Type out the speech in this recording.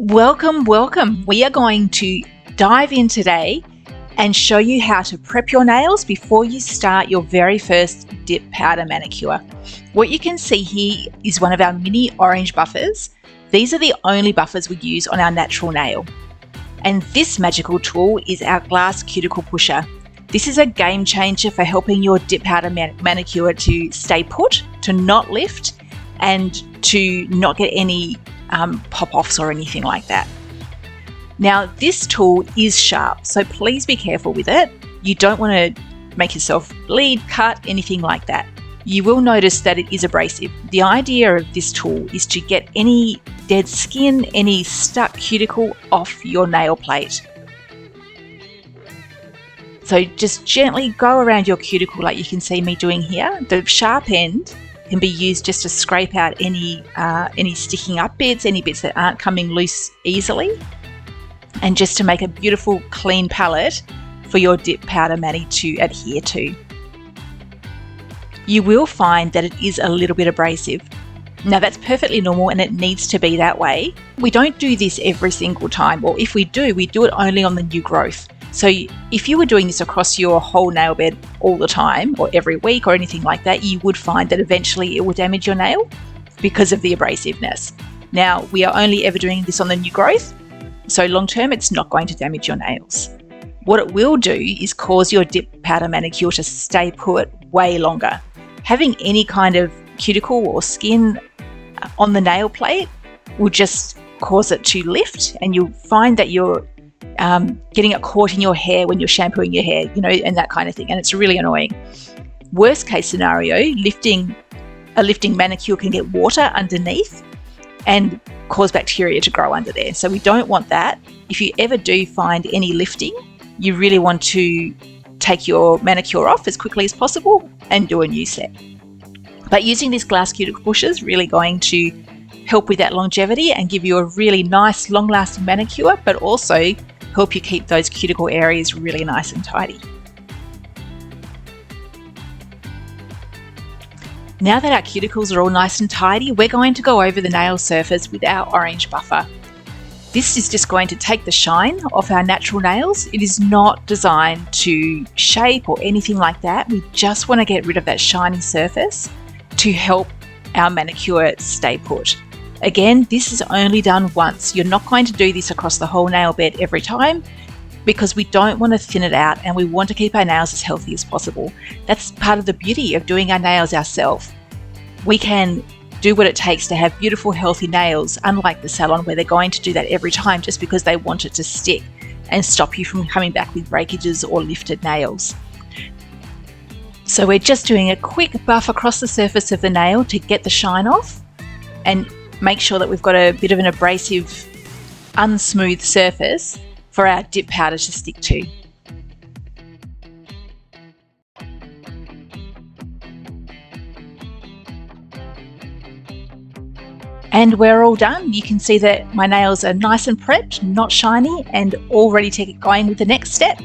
Welcome, welcome. We are going to dive in today and show you how to prep your nails before you start your very first dip powder manicure. What you can see here is one of our mini orange buffers. These are the only buffers we use on our natural nail. And this magical tool is our glass cuticle pusher. This is a game changer for helping your dip powder manicure to stay put, to not lift, and to not get any pop-offs or anything like that. Now, this tool is sharp, so please be careful with it. You don't want to make yourself bleed, cut, anything like that. You will notice that it is abrasive. The idea of this tool is to get any dead skin, any stuck cuticle off your nail plate. So just gently go around your cuticle like you can see me doing here. The sharp end can be used just to scrape out any sticking up bits, any bits that aren't coming loose easily, and just to make a beautiful clean palette for your dip powder mani to adhere to. You will find that it is a little bit abrasive. Now that's perfectly normal and it needs to be that way. We don't do this every single time, or if we do it only on the new growth. So if you were doing this across your whole nail bed all the time or every week or anything like that, you would find that eventually it will damage your nail because of the abrasiveness. Now, we are only ever doing this on the new growth, so long term it's not going to damage your nails. What it will do is cause your dip powder manicure to stay put way longer. Having any kind of cuticle or skin on the nail plate will just cause it to lift, and you'll find that you're getting it caught in your hair when you're shampooing your hair, and that kind of thing, and it's really annoying. Worst case scenario, a lifting manicure can get water underneath and cause bacteria to grow under there. So we don't want that. If you ever do find any lifting, you really want to take your manicure off as quickly as possible and do a new set. But using this glass cuticle pusher is really going to help with that longevity and give you a really nice, long-lasting manicure, but also help you keep those cuticle areas really nice and tidy. Now that our cuticles are all nice and tidy, we're going to go over the nail surface with our orange buffer. This is just going to take the shine off our natural nails. It is not designed to shape or anything like that. We just want to get rid of that shiny surface to help our manicure stay put. Again, this is only done once. You're not going to do this across the whole nail bed every time because we don't want to thin it out and we want to keep our nails as healthy as possible. That's part of the beauty of doing our nails ourselves. We can do what it takes to have beautiful, healthy nails, unlike the salon where they're going to do that every time just because they want it to stick and stop you from coming back with breakages or lifted nails. So we're just doing a quick buff across the surface of the nail to get the shine off and make sure that we've got a bit of an abrasive, unsmooth surface for our dip powder to stick to. And we're all done. You can see that my nails are nice and prepped, not shiny, and all ready to get going with the next step.